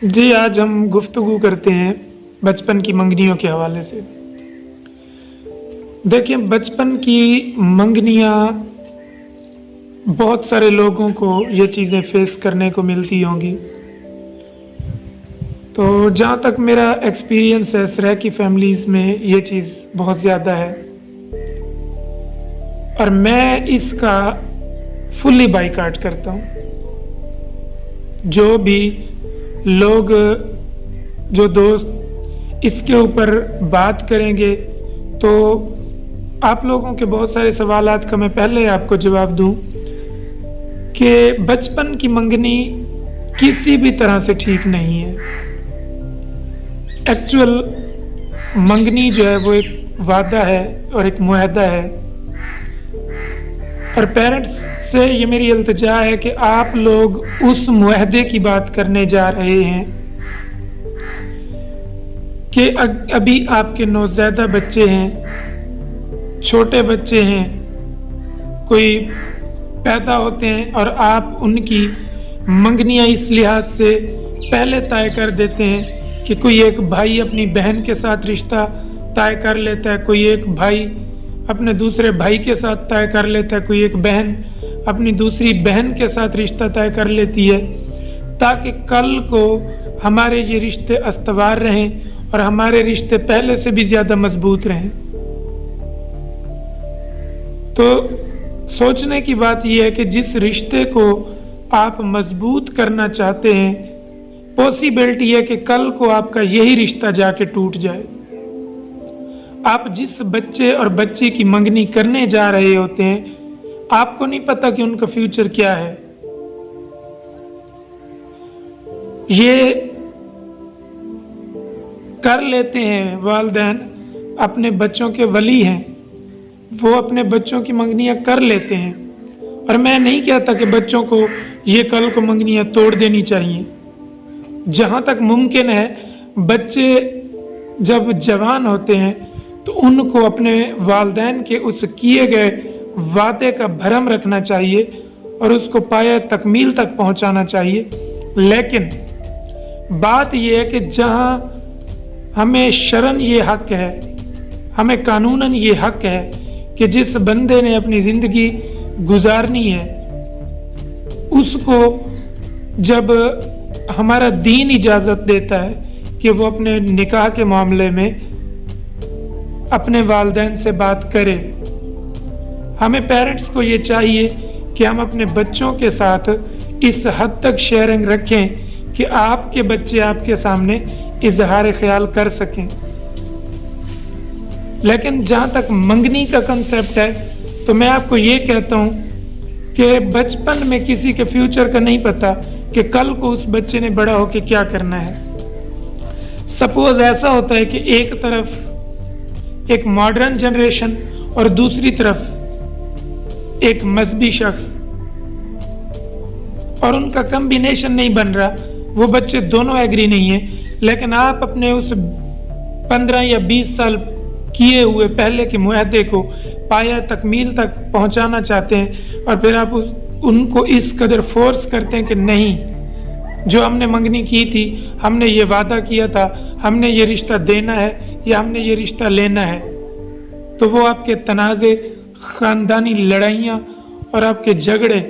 जी, आज हम गुफ्तगू करते हैं बचपन की मंगनियों के हवाले से। देखिए, बचपन की मंगनियाँ बहुत सारे लोगों को ये चीज़ें फ़ेस करने को मिलती होंगी। तो जहाँ तक मेरा एक्सपीरियंस है, सराइकी फ़ैमिलीज़ में ये चीज़ बहुत ज़्यादा है और मैं इसका फुल्ली बायकॉट करता हूँ। जो भी लोग, जो दोस्त इसके ऊपर बात करेंगे, तो आप लोगों के बहुत सारे सवालात का मैं पहले आपको जवाब दूँ कि बचपन की मंगनी किसी भी तरह से ठीक नहीं है। एक्चुअल मंगनी जो है वो एक वादा है और एक मुआहदा है और पेरेंट्स से ये मेरी इल्तिजा है कि आप लोग उस मुआहदे की बात करने जा रहे हैं कि अभी आपके नौज़ायदा बच्चे हैं, छोटे बच्चे हैं, कोई पैदा होते हैं और आप उनकी मंगनियाँ इस लिहाज से पहले तय कर देते हैं कि कोई एक भाई अपनी बहन के साथ रिश्ता तय कर लेता है, कोई एक भाई अपने दूसरे भाई के साथ तय कर लेता है, कोई एक बहन अपनी दूसरी बहन के साथ रिश्ता तय कर लेती है, ताकि कल को हमारे ये रिश्ते अस्तवार रहें और हमारे रिश्ते पहले से भी ज़्यादा मजबूत रहें। तो सोचने की बात यह है कि जिस रिश्ते को आप मजबूत करना चाहते हैं, पॉसिबिलिटी है कि कल को आपका यही रिश्ता जाके टूट जाए। आप जिस बच्चे और बच्ची की मंगनी करने जा रहे होते हैं, आपको नहीं पता कि उनका फ्यूचर क्या है। ये कर लेते हैं वालिदैन, अपने बच्चों के वली हैं, वो अपने बच्चों की मंगनियां कर लेते हैं और मैं नहीं कहता कि बच्चों को ये कल को मंगनियां तोड़ देनी चाहिए। जहाँ तक मुमकिन है, बच्चे जब जवान होते हैं तो उनको अपने वालिदैन के उस किए गए वादे का भरम रखना चाहिए और उसको पाया तकमील तक पहुँचाना चाहिए। लेकिन बात यह है कि जहाँ हमें शरन ये हक है, हमें कानूनन ये हक है कि जिस बंदे ने अपनी ज़िंदगी गुजारनी है, उसको जब हमारा दीन इजाज़त देता है कि वो अपने निकाह के मामले में अपने वालिदैन से बात करे, हमें पेरेंट्स को ये चाहिए कि हम अपने बच्चों के साथ इस हद तक शेयरिंग रखें कि आपके बच्चे आपके सामने इजहार ख्याल कर सकें। लेकिन जहाँ तक मंगनी का कंसेप्ट है, तो मैं आपको ये कहता हूँ कि बचपन में किसी के फ्यूचर का नहीं पता कि कल को उस बच्चे ने बड़ा होकर क्या करना है। सपोज ऐसा होता है कि एक तरफ एक मॉडर्न जनरेशन और दूसरी तरफ एक मजहबी शख्स, और उनका कम्बिनेशन नहीं बन रहा, वो बच्चे दोनों एग्री नहीं है, लेकिन आप अपने उस 15 या 20 साल किए हुए पहले के मुआहदे को पाया तकमील तक पहुंचाना चाहते हैं और फिर आप उनको इस कदर फोर्स करते हैं कि नहीं, जो हमने मंगनी की थी, हमने ये वादा किया था, हमने ये रिश्ता देना है या हमने ये रिश्ता लेना है। तो वो आपके तनाज़े, ख़ानदानी लड़ाइयाँ और आपके झगड़े,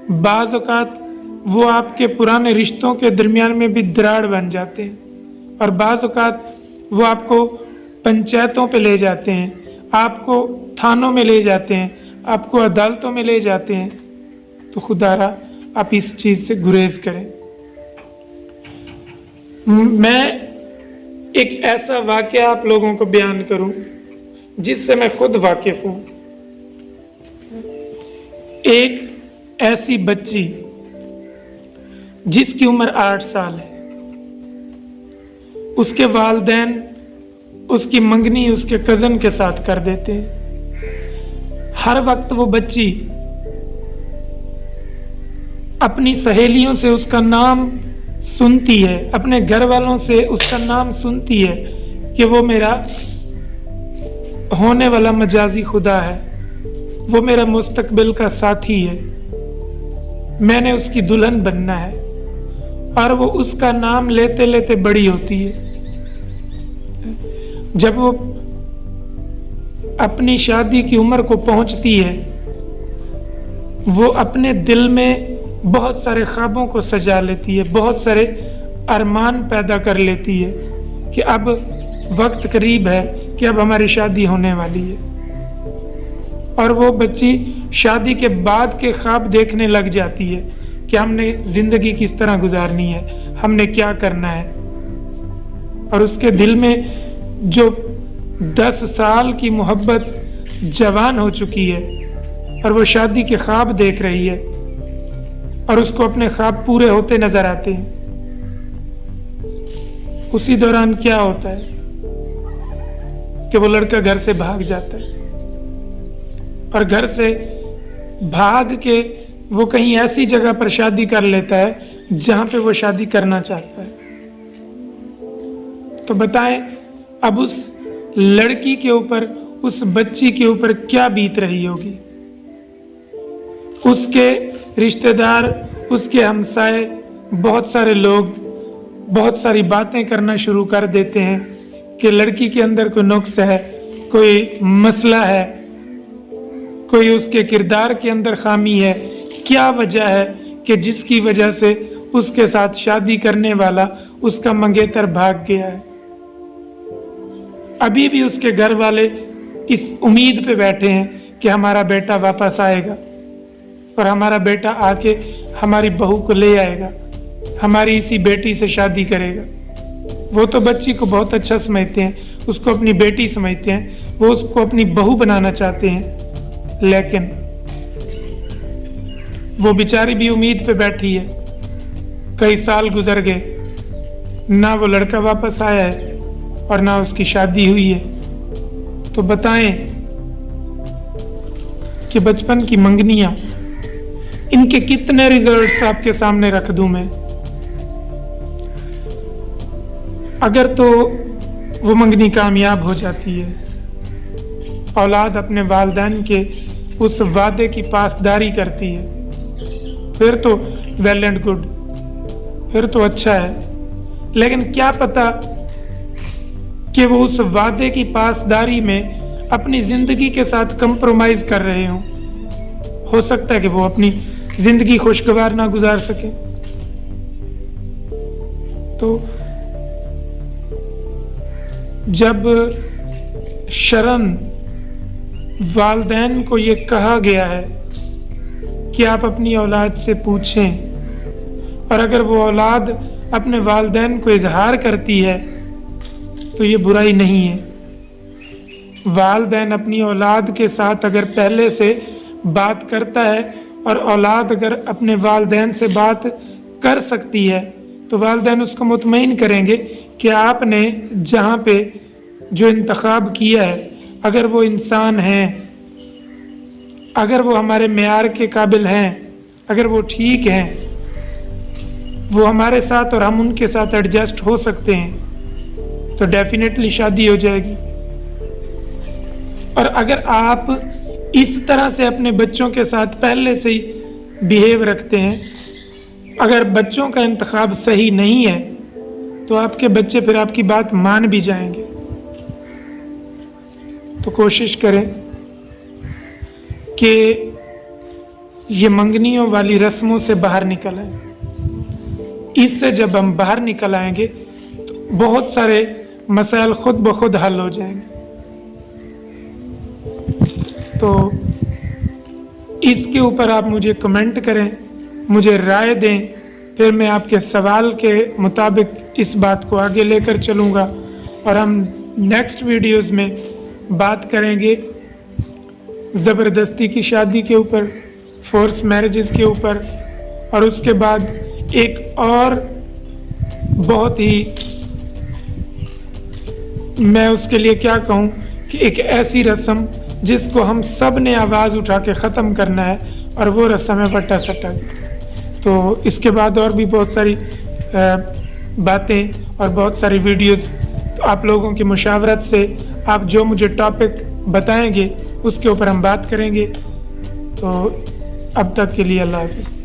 बाज़ औक़ात वो आपके पुराने रिश्तों के दरमियान में भी दरार बन जाते हैं और बाज़ औक़ात वो आपको पंचायतों पे ले जाते हैं, आपको थानों में ले जाते हैं, आपको अदालतों में ले जाते हैं। तो खुदारा आप इस चीज़ से गुरेज करें। मैं एक ऐसा वाक़या आप लोगों को बयान करूं जिससे मैं खुद वाकिफ़ हूँ। एक ऐसी बच्ची जिसकी उम्र 8 साल है, उसके वालिदैन उसकी मंगनी उसके कज़न के साथ कर देते हैं। हर वक्त वो बच्ची अपनी सहेलियों से उसका नाम सुनती है, अपने घर वालों से उसका नाम सुनती है कि वो मेरा होने वाला मजाजी खुदा है, वो मेरा मुस्तकबिल का साथी है, मैंने उसकी दुल्हन बनना है। और वो उसका नाम लेते लेते बड़ी होती है। जब वो अपनी शादी की उम्र को पहुंचती है, वो अपने दिल में बहुत सारे ख्वाबों को सजा लेती है, बहुत सारे अरमान पैदा कर लेती है कि अब वक्त करीब है कि अब हमारी शादी होने वाली है। और वो बच्ची शादी के बाद के ख्वाब देखने लग जाती है कि हमने ज़िंदगी किस तरह गुजारनी है, हमने क्या करना है। और उसके दिल में जो 10 साल की मोहब्बत जवान हो चुकी है और वो शादी के ख्वाब देख रही है और उसको अपने ख्वाब पूरे होते नजर आते हैं। उसी दौरान क्या होता है कि वो लड़का घर से भाग जाता है और घर से भाग के वो कहीं ऐसी जगह पर शादी कर लेता है जहां पे वो शादी करना चाहता है। तो बताएं अब उस लड़की के ऊपर, उस बच्ची के ऊपर क्या बीत रही होगी। उसके रिश्तेदार, उसके हमसाए, बहुत सारे लोग बहुत सारी बातें करना शुरू कर देते हैं कि लड़की के अंदर कोई नुक्स है, कोई मसला है, कोई उसके किरदार के अंदर खामी है। क्या वजह है कि जिसकी वजह से उसके साथ शादी करने वाला उसका मंगेतर भाग गया है। अभी भी उसके घर वाले इस उम्मीद पे बैठे हैं कि हमारा बेटा वापस आएगा और हमारा बेटा आके हमारी बहू को ले आएगा, हमारी इसी बेटी से शादी करेगा। वो तो बच्ची को बहुत अच्छा समझते हैं, उसको अपनी बेटी समझते हैं, वो उसको अपनी बहू बनाना चाहते हैं। लेकिन वो बेचारी भी उम्मीद पे बैठी है। कई साल गुजर गए, ना वो लड़का वापस आया है और ना उसकी शादी हुई है। तो बताएं कि बचपन की मंगनियां, इनके कितने रिजल्ट्स आपके सामने रख दूं मैं। अगर तो वो मंगनी कामयाब हो जाती है, औलाद अपने वालिदैन के उस वादे की पासदारी करती है, फिर तो वेल एंड गुड, फिर तो अच्छा है। लेकिन क्या पता कि वो उस वादे की पासदारी में अपनी जिंदगी के साथ कंप्रोमाइज कर रहे हों। हो सकता है कि वो अपनी जिंदगी खुशगवार ना गुजार सके। तो जब शरन वालिदैन को ये कहा गया है कि आप अपनी औलाद से पूछें, और अगर वो औलाद अपने वालिदैन को इजहार करती है तो ये बुराई नहीं है। वालिदैन अपनी औलाद के साथ अगर पहले से बात करता है और औलाद अगर अपने वालिदैन से बात कर सकती है तो वालिदैन उसको मुतमईन करेंगे कि आपने जहाँ पे जो इंतखाब किया है, अगर वो इंसान हैं, अगर वो हमारे मेयार के काबिल हैं, अगर वो ठीक हैं, वो हमारे साथ और हम उनके साथ एडजस्ट हो सकते हैं, तो डेफिनेटली शादी हो जाएगी। और अगर आप इस तरह से अपने बच्चों के साथ पहले से ही बिहेव रखते हैं, अगर बच्चों का इंतखाब सही नहीं है तो आपके बच्चे फिर आपकी बात मान भी जाएंगे। तो कोशिश करें कि ये मंगनियों वाली रस्मों से बाहर निकल आए। इससे जब हम बाहर निकल आएंगे तो बहुत सारे मसाइल खुद ब खुद हल हो जाएंगे। तो इसके ऊपर आप मुझे कमेंट करें, मुझे राय दें, फिर मैं आपके सवाल के मुताबिक इस बात को आगे लेकर चलूँगा और हम नेक्स्ट वीडियोस में बात करेंगे ज़बरदस्ती की शादी के ऊपर, फोर्स मैरिजेस के ऊपर, और उसके बाद एक और बहुत ही, मैं उसके लिए क्या कहूँ कि एक ऐसी रस्म जिसको हम सब ने आवाज़ उठा के ख़त्म करना है, और वो रस्म है वट्टा सट्टा। तो इसके बाद और भी बहुत सारी बातें और बहुत सारी वीडियोस, तो आप लोगों की मुशावरत से आप जो मुझे टॉपिक बताएंगे उसके ऊपर हम बात करेंगे। तो अब तक के लिए अल्लाह हाफ़िज़।